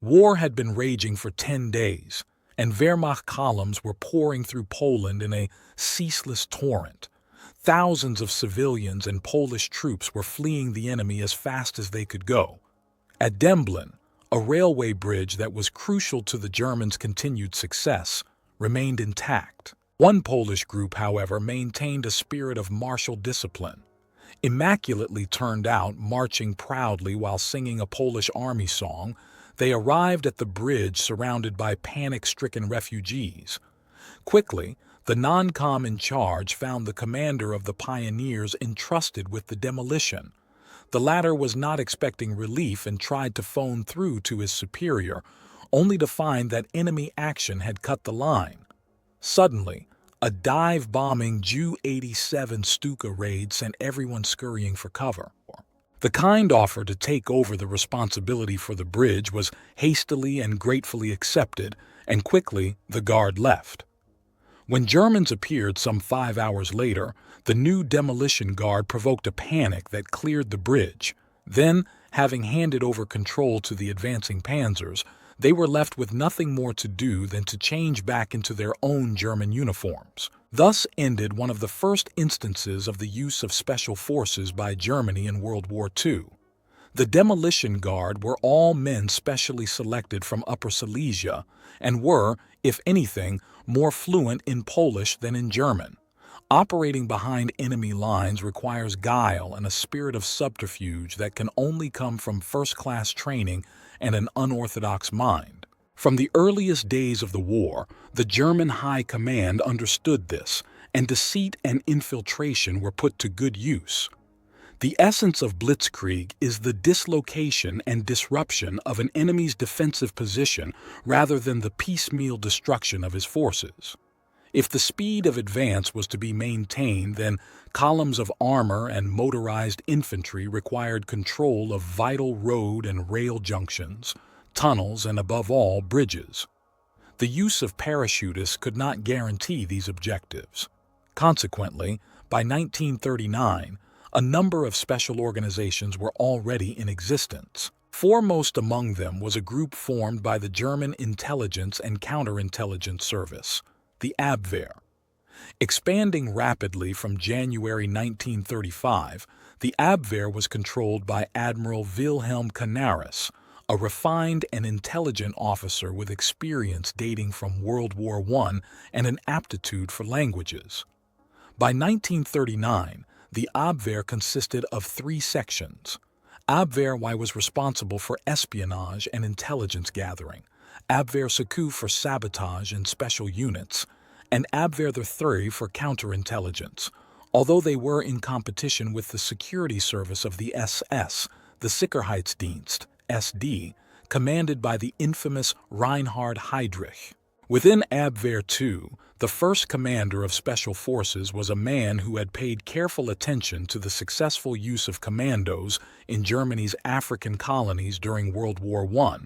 War had been raging for 10 days, and Wehrmacht columns were pouring through Poland in a ceaseless torrent. Thousands of civilians and Polish troops were fleeing the enemy as fast as they could go. At Dęblin, a railway bridge that was crucial to the Germans' continued success, remained intact. One Polish group, however, maintained a spirit of martial discipline. Immaculately turned out, marching proudly while singing a Polish army song, they arrived at the bridge surrounded by panic-stricken refugees. Quickly, the non-com in charge found the commander of the pioneers entrusted with the demolition. The latter was not expecting relief and tried to phone through to his superior, only to find that enemy action had cut the line. Suddenly, a dive-bombing Ju-87 Stuka raid sent everyone scurrying for cover. The kind offer to take over the responsibility for the bridge was hastily and gratefully accepted, and quickly the guard left. When Germans appeared some 5 hours later, the new demolition guard provoked a panic that cleared the bridge. Then, having handed over control to the advancing panzers, they were left with nothing more to do than to change back into their own German uniforms. Thus ended one of the first instances of the use of special forces by Germany in World War II. The Demolition Guard were all men specially selected from Upper Silesia and were, if anything, more fluent in Polish than in German. Operating behind enemy lines requires guile and a spirit of subterfuge that can only come from first-class training and an unorthodox mind. From the earliest days of the war, the German High Command understood this, and deceit and infiltration were put to good use. The essence of blitzkrieg is the dislocation and disruption of an enemy's defensive position rather than the piecemeal destruction of his forces. If the speed of advance was to be maintained, then columns of armor and motorized infantry required control of vital road and rail junctions, tunnels, and above all, bridges. The use of parachutists could not guarantee these objectives. Consequently, by 1939, a number of special organizations were already in existence. Foremost among them was a group formed by the German Intelligence and Counterintelligence Service, the Abwehr. Expanding rapidly from January 1935, the Abwehr was controlled by Admiral Wilhelm Canaris, a refined and intelligent officer with experience dating from World War I and an aptitude for languages. By 1939, the Abwehr consisted of 3 sections. Abwehr I was responsible for espionage and intelligence gathering, Abwehr II for sabotage and special units, and Abwehr III for counterintelligence, although they were in competition with the security service of the SS, the Sicherheitsdienst, SD, commanded by the infamous Reinhard Heydrich. Within Abwehr II, the first commander of special forces was a man who had paid careful attention to the successful use of commandos in Germany's African colonies during World War I,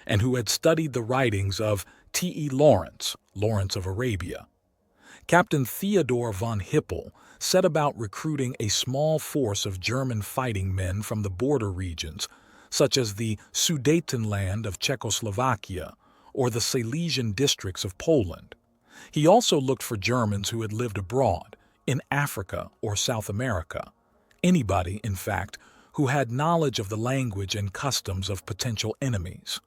and who had studied the writings of T.E. Lawrence, Lawrence of Arabia. Captain Theodor von Hippel set about recruiting a small force of German fighting men from the border regions, such as the Sudetenland of Czechoslovakia or the Silesian districts of Poland. He also looked for Germans who had lived abroad, in Africa or South America. Anybody, in fact, who had knowledge of the language and customs of potential enemies.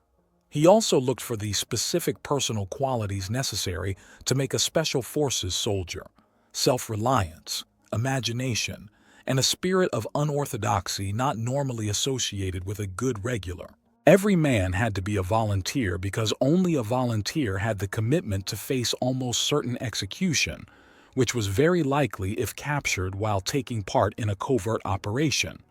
He also looked for the specific personal qualities necessary to make a special forces soldier: self-reliance, imagination, and a spirit of unorthodoxy not normally associated with a good regular. Every man had to be a volunteer because only a volunteer had the commitment to face almost certain execution, which was very likely if captured while taking part in a covert operation.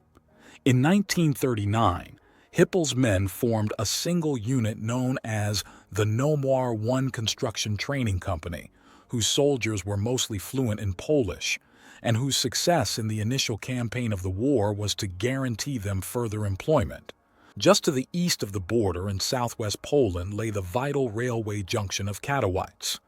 In 1939, Hippel's men formed a single unit known as the Nomar I Construction Training Company, whose soldiers were mostly fluent in Polish, and whose success in the initial campaign of the war was to guarantee them further employment. Just to the east of the border in southwest Poland lay the vital railway junction of Katowice.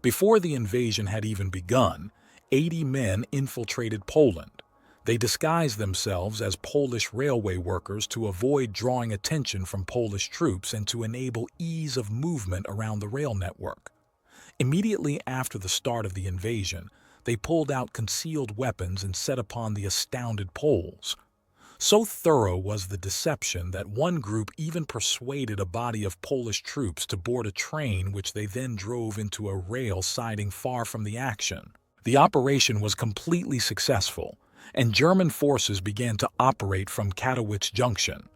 Before the invasion had even begun, 80 men infiltrated Poland. They disguised themselves as Polish railway workers to avoid drawing attention from Polish troops and to enable ease of movement around the rail network. Immediately after the start of the invasion, they pulled out concealed weapons and set upon the astounded Poles. So thorough was the deception that one group even persuaded a body of Polish troops to board a train which they then drove into a rail siding far from the action. The operation was completely successful, and German forces began to operate from Katowice Junction.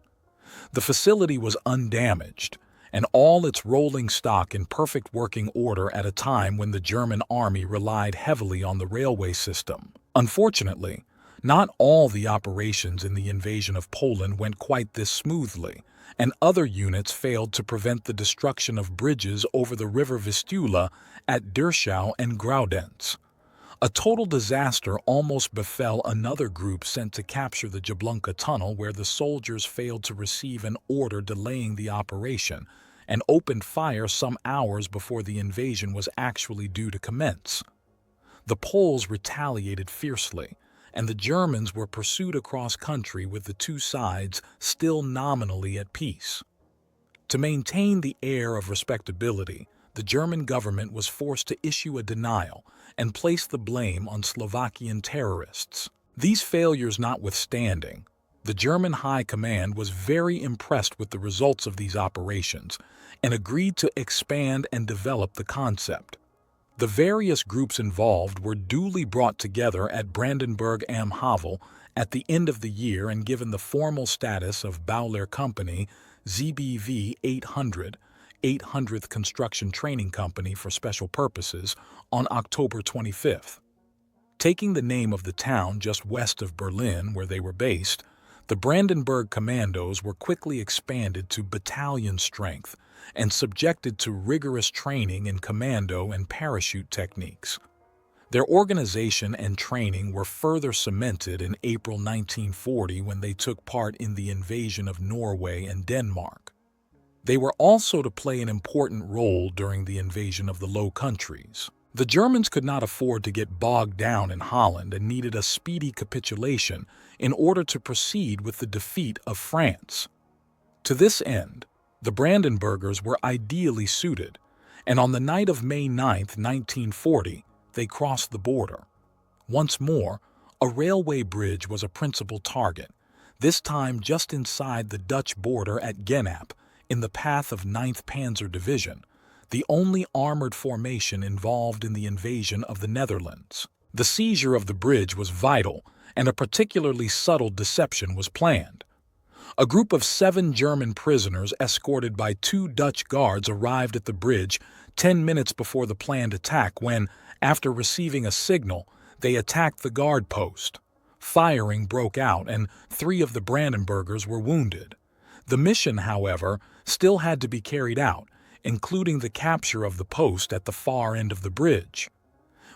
The facility was undamaged, and all its rolling stock in perfect working order at a time when the German army relied heavily on the railway system. Unfortunately, not all the operations in the invasion of Poland went quite this smoothly, and other units failed to prevent the destruction of bridges over the river Vistula at Dyrschau and Graudenz. A total disaster almost befell another group sent to capture the Jablonka tunnel, where the soldiers failed to receive an order delaying the operation and opened fire some hours before the invasion was actually due to commence. The Poles retaliated fiercely, and the Germans were pursued across country with the two sides still nominally at peace. To maintain the air of respectability, the German government was forced to issue a denial and place the blame on Slovakian terrorists. These failures notwithstanding, the German High Command was very impressed with the results of these operations and agreed to expand and develop the concept. The various groups involved were duly brought together at Brandenburg am Havel at the end of the year and given the formal status of Baulehr Company ZBV 800, 800th Construction Training Company for Special Purposes, on October 25th. Taking the name of the town just west of Berlin where they were based, the Brandenburg Commandos were quickly expanded to battalion strength and subjected to rigorous training in commando and parachute techniques. Their organization and training were further cemented in April 1940 when they took part in the invasion of Norway and Denmark. They were also to play an important role during the invasion of the Low Countries. The Germans could not afford to get bogged down in Holland and needed a speedy capitulation in order to proceed with the defeat of France. To this end, the Bradenburgers were ideally suited, and on the night of May 9, 1940, they crossed the border. Once more, a railway bridge was a principal target, this time just inside the Dutch border at Genap, in the path of 9th Panzer Division, the only armored formation involved in the invasion of the Netherlands. The seizure of the bridge was vital, and a particularly subtle deception was planned. A group of 7 German prisoners escorted by 2 Dutch guards arrived at the bridge 10 minutes before the planned attack when, after receiving a signal, they attacked the guard post. Firing broke out, and 3 of the Bradenburgers were wounded. The mission, however, still had to be carried out, including the capture of the post at the far end of the bridge.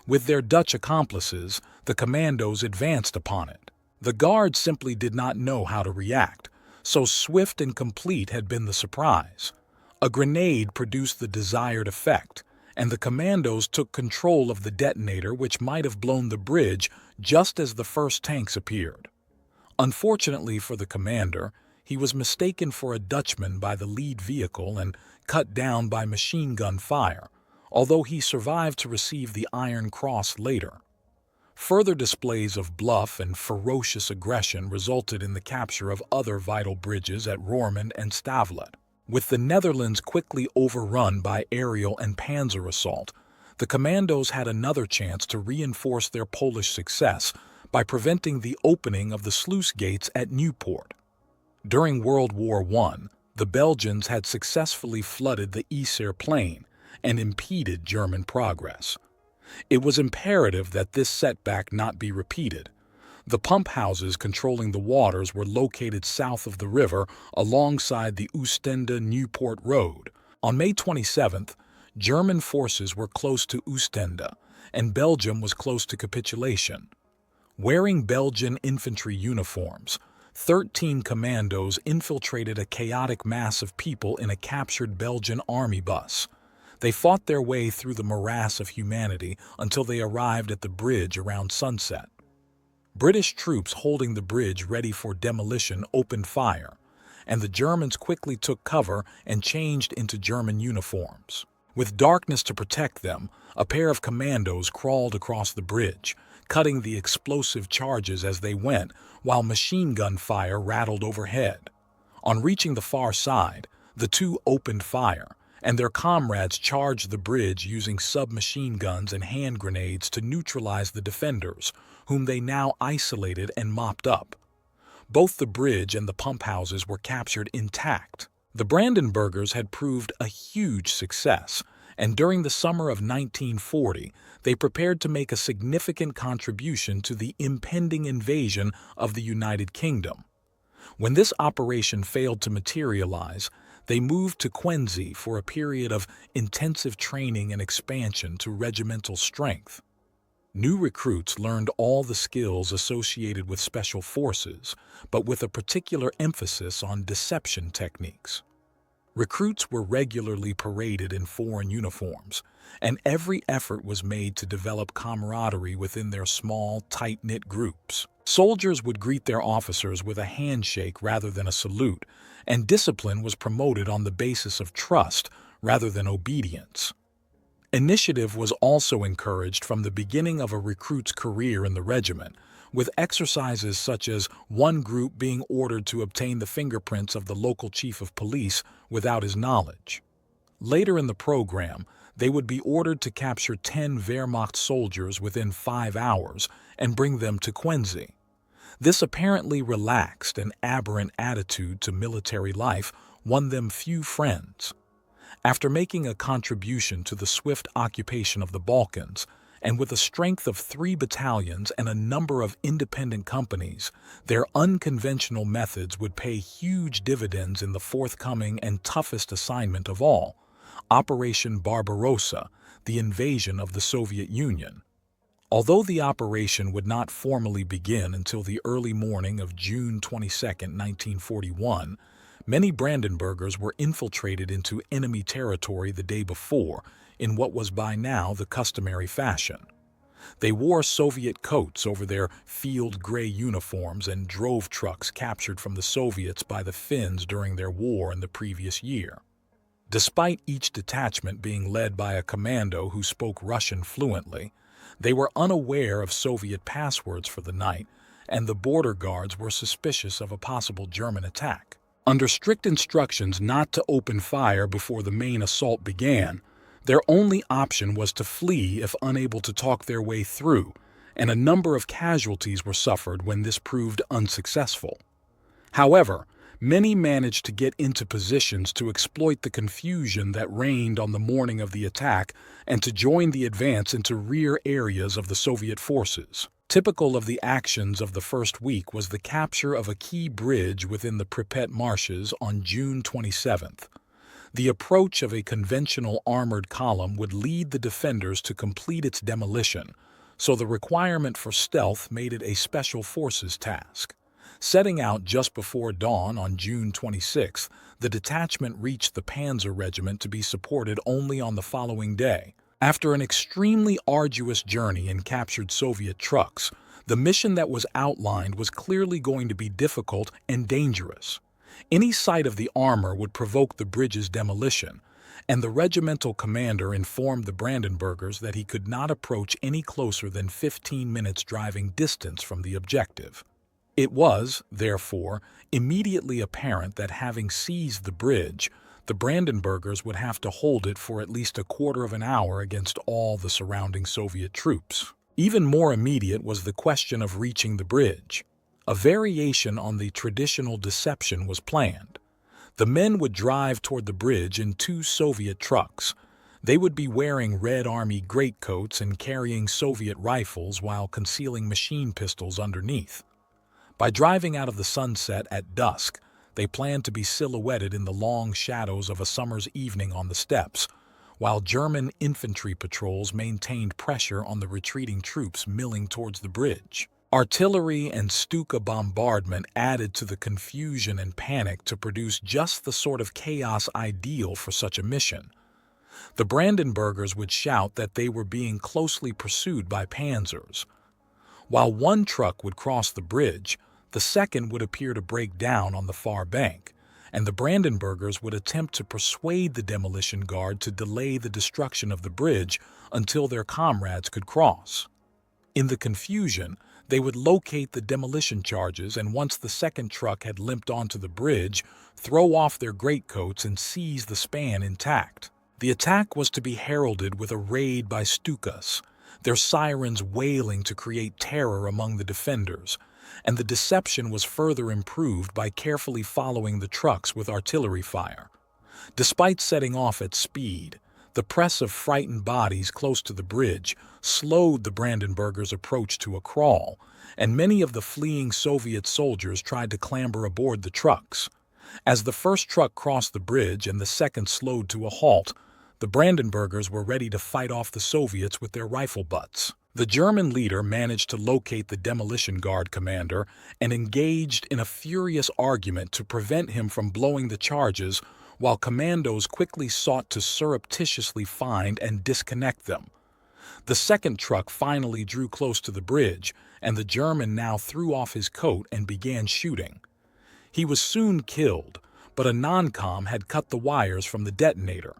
With their Dutch accomplices, the commandos advanced upon it. The guards simply did not know how to react, so swift and complete had been the surprise. A grenade produced the desired effect, and the commandos took control of the detonator which might have blown the bridge just as the first tanks appeared. Unfortunately for the commander, he was mistaken for a Dutchman by the lead vehicle and cut down by machine gun fire, although he survived to receive the Iron Cross later. Further displays of bluff and ferocious aggression resulted in the capture of other vital bridges at Roermond and Stavelot. With the Netherlands quickly overrun by aerial and panzer assault, the commandos had another chance to reinforce their Polish success by preventing the opening of the sluice gates at Nieuport. During World War I, the Belgians had successfully flooded the Yser Plain and impeded German progress. It was imperative that this setback not be repeated. The pump houses controlling the waters were located south of the river alongside the Ostende-Nieuport Road. On May 27th, German forces were close to Ostende, and Belgium was close to capitulation. Wearing Belgian infantry uniforms, 13 commandos infiltrated a chaotic mass of people in a captured Belgian army bus. They fought their way through the morass of humanity until they arrived at the bridge around sunset. British troops holding the bridge ready for demolition opened fire, and the Germans quickly took cover and changed into German uniforms. With darkness to protect them, a pair of commandos crawled across the bridge, cutting the explosive charges as they went, while machine gun fire rattled overhead. On reaching the far side, the two opened fire, and their comrades charged the bridge using submachine guns and hand grenades to neutralize the defenders, whom they now isolated and mopped up. Both the bridge and the pump houses were captured intact. The Bradenburgers had proved a huge success, and during the summer of 1940, they prepared to make a significant contribution to the impending invasion of the United Kingdom. When this operation failed to materialize, they moved to Quincy for a period of intensive training and expansion to regimental strength. New recruits learned all the skills associated with special forces, but with a particular emphasis on deception techniques. Recruits were regularly paraded in foreign uniforms, and every effort was made to develop camaraderie within their small, tight-knit groups. Soldiers would greet their officers with a handshake rather than a salute, and discipline was promoted on the basis of trust rather than obedience. Initiative was also encouraged from the beginning of a recruit's career in the regiment, with exercises such as one group being ordered to obtain the fingerprints of the local chief of police without his knowledge. Later in the program, they would be ordered to capture 10 Wehrmacht soldiers within 5 hours and bring them to Quincy. This apparently relaxed and aberrant attitude to military life won them few friends. After making a contribution to the swift occupation of the Balkans, and with a strength of 3 battalions and a number of independent companies, their unconventional methods would pay huge dividends in the forthcoming and toughest assignment of all, Operation Barbarossa, the invasion of the Soviet Union. Although the operation would not formally begin until the early morning of June 22, 1941, many Bradenburgers were infiltrated into enemy territory the day before in what was by now the customary fashion. They wore Soviet coats over their field gray uniforms and drove trucks captured from the Soviets by the Finns during their war in the previous year. Despite each detachment being led by a commando who spoke Russian fluently, they were unaware of Soviet passwords for the night, and the border guards were suspicious of a possible German attack. Under strict instructions not to open fire before the main assault began, their only option was to flee if unable to talk their way through, and a number of casualties were suffered when this proved unsuccessful. However, many managed to get into positions to exploit the confusion that reigned on the morning of the attack and to join the advance into rear areas of the Soviet forces. Typical of the actions of the first week was the capture of a key bridge within the Pripet marshes on June 27th. The approach of a conventional armored column would lead the defenders to complete its demolition, so the requirement for stealth made it a special forces task. Setting out just before dawn on June 26th, the detachment reached the Panzer Regiment to be supported only on the following day. After an extremely arduous journey in captured Soviet trucks, the mission that was outlined was clearly going to be difficult and dangerous. Any sight of the armor would provoke the bridge's demolition, and the regimental commander informed the Bradenburgers that he could not approach any closer than 15 minutes driving distance from the objective. It was, therefore, immediately apparent that having seized the bridge, the Bradenburgers would have to hold it for at least a quarter of an hour against all the surrounding Soviet troops. Even more immediate was the question of reaching the bridge. A variation on the traditional deception was planned. The men would drive toward the bridge in 2 Soviet trucks. They would be wearing Red Army greatcoats and carrying Soviet rifles while concealing machine pistols underneath. By driving out of the sunset at dusk, they planned to be silhouetted in the long shadows of a summer's evening on the steppes, while German infantry patrols maintained pressure on the retreating troops milling towards the bridge. Artillery and Stuka bombardment added to the confusion and panic to produce just the sort of chaos ideal for such a mission. The Bradenburgers would shout that they were being closely pursued by panzers. While one truck would cross the bridge, the second would appear to break down on the far bank, and the Bradenburgers would attempt to persuade the demolition guard to delay the destruction of the bridge until their comrades could cross. In the confusion, they would locate the demolition charges, and once the second truck had limped onto the bridge, throw off their greatcoats and seize the span intact. The attack was to be heralded with a raid by Stukas, their sirens wailing to create terror among the defenders, and the deception was further improved by carefully following the trucks with artillery fire. Despite setting off at speed, the press of frightened bodies close to the bridge slowed the Bradenburgers' approach to a crawl, and many of the fleeing Soviet soldiers tried to clamber aboard the trucks. As the first truck crossed the bridge and the second slowed to a halt, the Bradenburgers were ready to fight off the Soviets with their rifle butts. The German leader managed to locate the demolition guard commander and engaged in a furious argument to prevent him from blowing the charges, while commandos quickly sought to surreptitiously find and disconnect them. The second truck finally drew close to the bridge, and the German now threw off his coat and began shooting. He was soon killed, but a non-com had cut the wires from the detonator.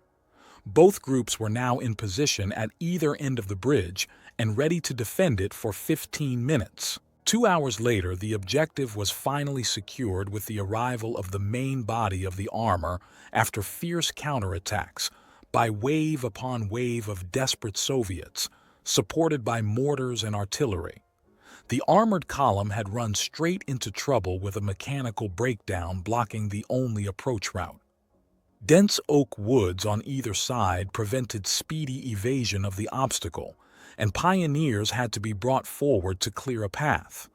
Both groups were now in position at either end of the bridge and ready to defend it for 15 minutes. 2 hours later, the objective was finally secured with the arrival of the main body of the armor after fierce counterattacks by wave upon wave of desperate Soviets, supported by mortars and artillery. The armored column had run straight into trouble with a mechanical breakdown blocking the only approach route. Dense oak woods on either side prevented speedy evasion of the obstacle, and pioneers had to be brought forward to clear a path.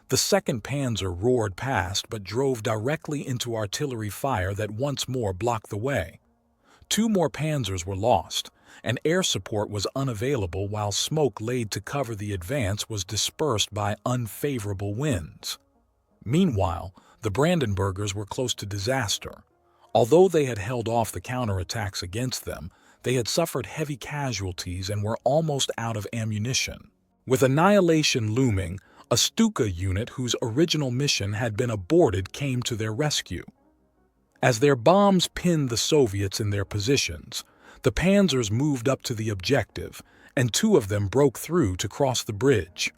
The 2nd Panzer roared past but drove directly into artillery fire that once more blocked the way. 2 more panzers were lost, and air support was unavailable while smoke laid to cover the advance was dispersed by unfavorable winds. Meanwhile, the Bradenburgers were close to disaster. Although they had held off the counterattacks against them, they had suffered heavy casualties and were almost out of ammunition. With annihilation looming, a Stuka unit whose original mission had been aborted came to their rescue. As their bombs pinned the Soviets in their positions, the panzers moved up to the objective, and 2 of them broke through to cross the bridge.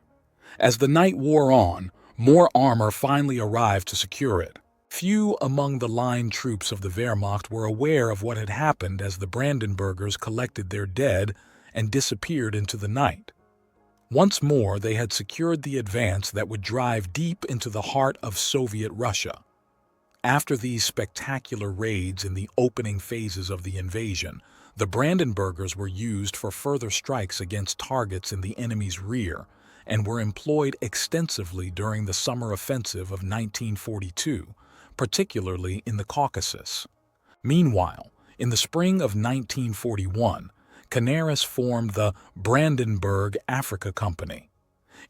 As the night wore on, more armor finally arrived to secure it. Few among the line troops of the Wehrmacht were aware of what had happened as the Bradenburgers collected their dead and disappeared into the night. Once more, they had secured the advance that would drive deep into the heart of Soviet Russia. After these spectacular raids in the opening phases of the invasion, the Bradenburgers were used for further strikes against targets in the enemy's rear and were employed extensively during the summer offensive of 1942, particularly in the Caucasus. Meanwhile, in the spring of 1941, Canaris formed the Brandenburg Africa Company.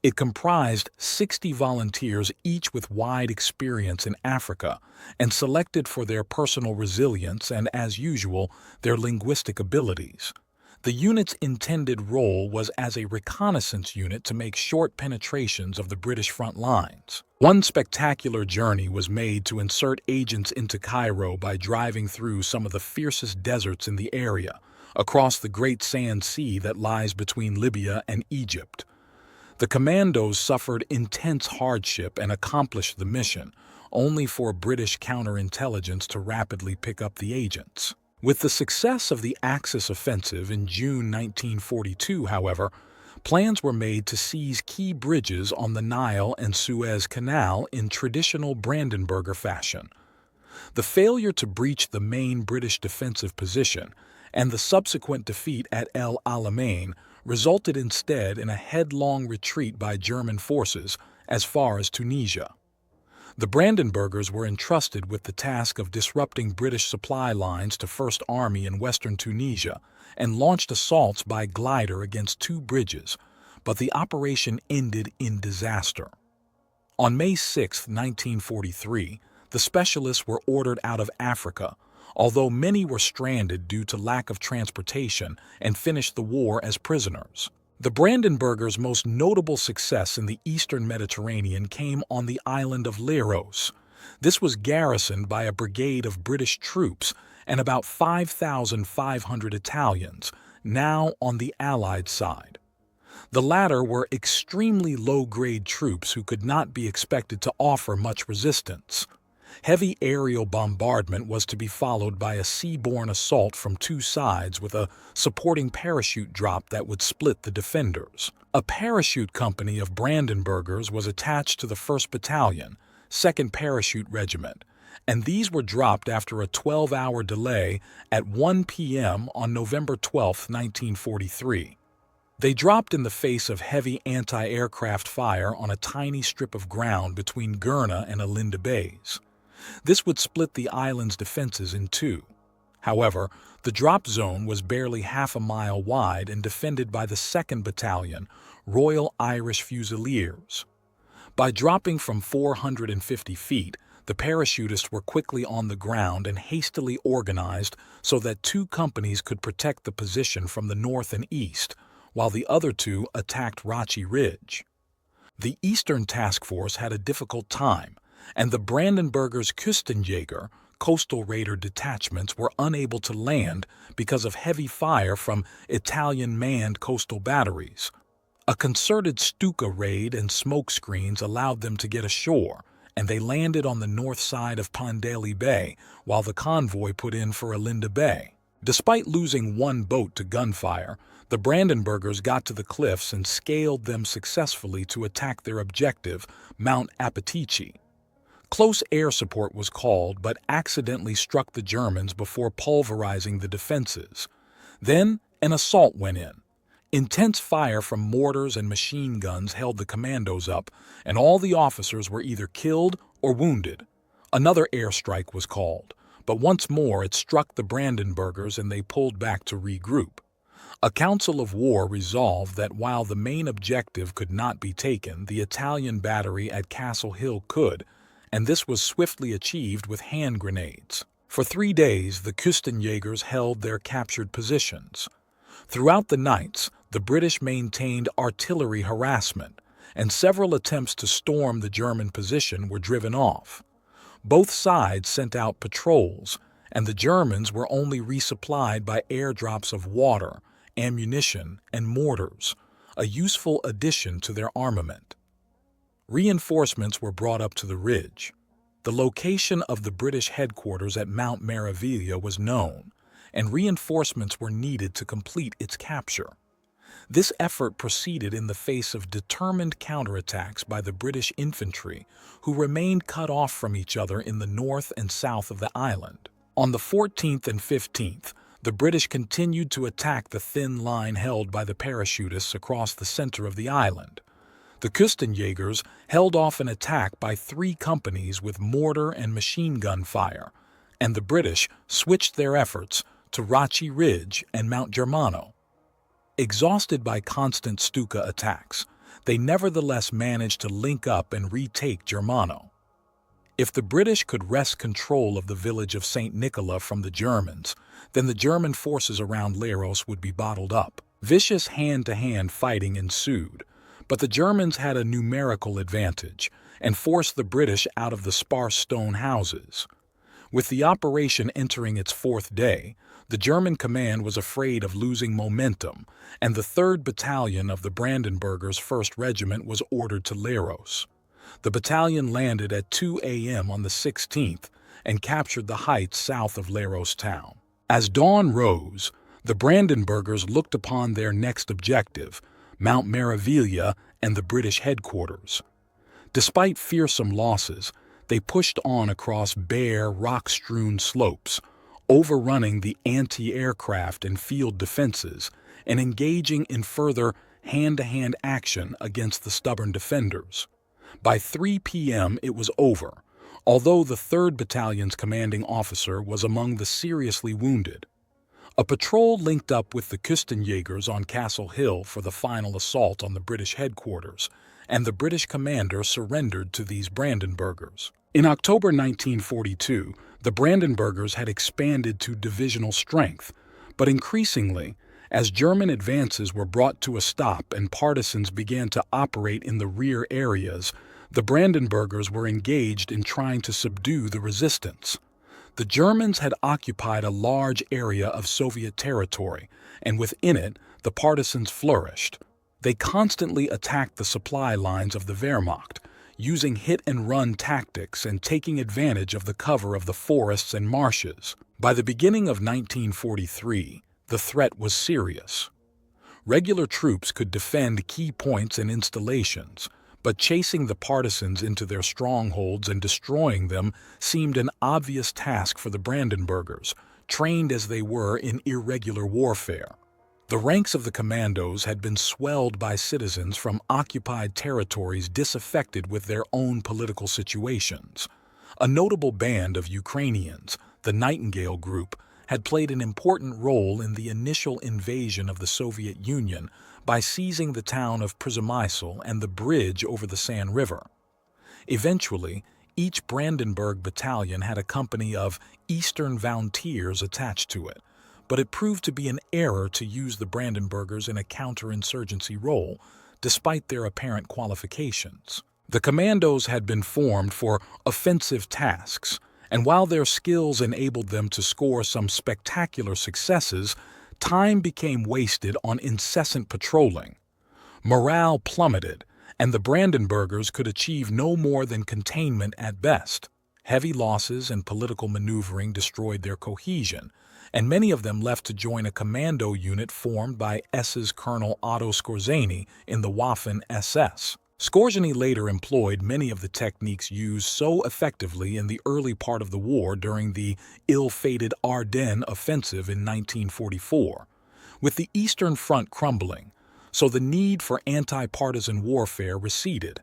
It comprised 60 volunteers, each with wide experience in Africa, and selected for their personal resilience and, as usual, their linguistic abilities. The unit's intended role was as a reconnaissance unit to make short penetrations of the British front lines. One spectacular journey was made to insert agents into Cairo by driving through some of the fiercest deserts in the area, across the Great Sand Sea that lies between Libya and Egypt. The commandos suffered intense hardship and accomplished the mission, only for British counterintelligence to rapidly pick up the agents. With the success of the Axis offensive in June 1942, however, plans were made to seize key bridges on the Nile and Suez Canal in traditional Brandenburger fashion. The failure to breach the main British defensive position and the subsequent defeat at El Alamein resulted instead in a headlong retreat by German forces as far as Tunisia. The Brandenburgers were entrusted with the task of disrupting British supply lines to First Army in western Tunisia and launched assaults by glider against 2 bridges, but the operation ended in disaster. On May 6, 1943, the specialists were ordered out of Africa, although many were stranded due to lack of transportation and finished the war as prisoners. The Brandenburgers' most notable success in the eastern Mediterranean came on the island of Leros. This was garrisoned by a brigade of British troops and about 5,500 Italians, now on the Allied side. The latter were extremely low-grade troops who could not be expected to offer much resistance. Heavy aerial bombardment was to be followed by a seaborne assault from two sides with a supporting parachute drop that would split the defenders. A parachute company of Brandenburgers was attached to the 1st Battalion, 2nd Parachute Regiment, and these were dropped after a 12-hour delay at 1 p.m. on November 12, 1943. They dropped in the face of heavy anti-aircraft fire on a tiny strip of ground between Gurna and Alinda Bays. This would split the island's defenses in two. However, the drop zone was barely half a mile wide and defended by the 2nd Battalion, Royal Irish Fusiliers. By dropping from 450 feet, the parachutists were quickly on the ground and hastily organized so that two companies could protect the position from the north and east, while the other two attacked Rachi Ridge. The Eastern Task Force had a difficult time, and the Brandenburgers' Küstenjäger, coastal raider detachments, were unable to land because of heavy fire from Italian manned coastal batteries. A concerted Stuka raid and smoke screens allowed them to get ashore, and they landed on the north side of Pandeli Bay while the convoy put in for Alinda Bay. Despite losing one boat to gunfire, the Brandenburgers got to the cliffs and scaled them successfully to attack their objective, Mount Apatici. Close air support was called, but accidentally struck the Germans before pulverizing the defenses. Then an assault went in. Intense fire from mortars and machine guns held the commandos up, and all the officers were either killed or wounded. Another airstrike was called, but once more it struck the Brandenburgers and they pulled back to regroup. A council of war resolved that while the main objective could not be taken, the Italian battery at Castle Hill could, and this was swiftly achieved with hand grenades. For 3 days, the Küstenjägers held their captured positions. Throughout the nights, the British maintained artillery harassment, and several attempts to storm the German position were driven off. Both sides sent out patrols, and the Germans were only resupplied by airdrops of water, ammunition, and mortars, a useful addition to their armament. Reinforcements were brought up to the ridge. The location of the British headquarters at Mount Meraviglia was known, and reinforcements were needed to complete its capture. This effort proceeded in the face of determined counterattacks by the British infantry, who remained cut off from each other in the north and south of the island. On the 14th and 15th, the British continued to attack the thin line held by the parachutists across the center of the island. The Küstenjägers held off an attack by 3 companies with mortar and machine gun fire, and the British switched their efforts to Rachi Ridge and Mount Germano. Exhausted by constant Stuka attacks, they nevertheless managed to link up and retake Germano. If the British could wrest control of the village of St. Nicola from the Germans, then the German forces around Leros would be bottled up. Vicious hand-to-hand fighting ensued, but the Germans had a numerical advantage and forced the British out of the sparse stone houses. With the operation entering its 4th day, the German command was afraid of losing momentum, and the 3rd Battalion of the Brandenburgers' 1st Regiment was ordered to Leros. The battalion landed at 2 a.m. on the 16th and captured the heights south of Leros town. As dawn rose, the Brandenburgers looked upon their next objective, Mount Meraviglia and the British headquarters. Despite fearsome losses, they pushed on across bare, rock-strewn slopes, overrunning the anti-aircraft and field defenses and engaging in further hand-to-hand action against the stubborn defenders. By 3 p.m. it was over, although the 3rd Battalion's commanding officer was among the seriously wounded. A patrol linked up with the Küstenjägers on Castle Hill for the final assault on the British headquarters, and the British commander surrendered to these Brandenburgers. In October 1942, the Brandenburgers had expanded to divisional strength, but increasingly, As German advances were brought to a stop and partisans began to operate in the rear areas, the Bradenburgers were engaged in trying to subdue the resistance. The Germans had occupied a large area of Soviet territory, and within it, the partisans flourished. They constantly attacked the supply lines of the Wehrmacht, using hit-and-run tactics and taking advantage of the cover of the forests and marshes. By the beginning of 1943, the threat was serious. Regular troops could defend key points and installations, but chasing the partisans into their strongholds and destroying them seemed an obvious task for the Bradenburgers, trained as they were in irregular warfare. The ranks of the commandos had been swelled by citizens from occupied territories disaffected with their own political situations. A notable band of Ukrainians, the Nightingale Group, had played an important role in the initial invasion of the Soviet Union by seizing the town of Przemysl and the bridge over the San River. Eventually, each Brandenburg battalion had a company of Eastern Volunteers attached to it, but it proved to be an error to use the Brandenburgers in a counterinsurgency role, despite their apparent qualifications. The commandos had been formed for offensive tasks, and while their skills enabled them to score some spectacular successes, time became wasted on incessant patrolling. Morale plummeted, and the Brandenburgers could achieve no more than containment at best. Heavy losses and political maneuvering destroyed their cohesion, and many of them left to join a commando unit formed by SS Colonel Otto Skorzeny in the Waffen-SS. Skorzeny later employed many of the techniques used so effectively in the early part of the war during the ill-fated Ardennes offensive in 1944. With the Eastern Front crumbling, so the need for anti-partisan warfare receded.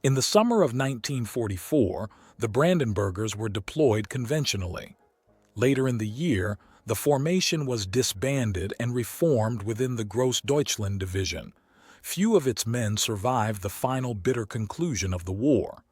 In the summer of 1944, the Brandenburgers were deployed conventionally. Later in the year, the formation was disbanded and reformed within the Grossdeutschland Division. Few of its men survived the final bitter conclusion of the war.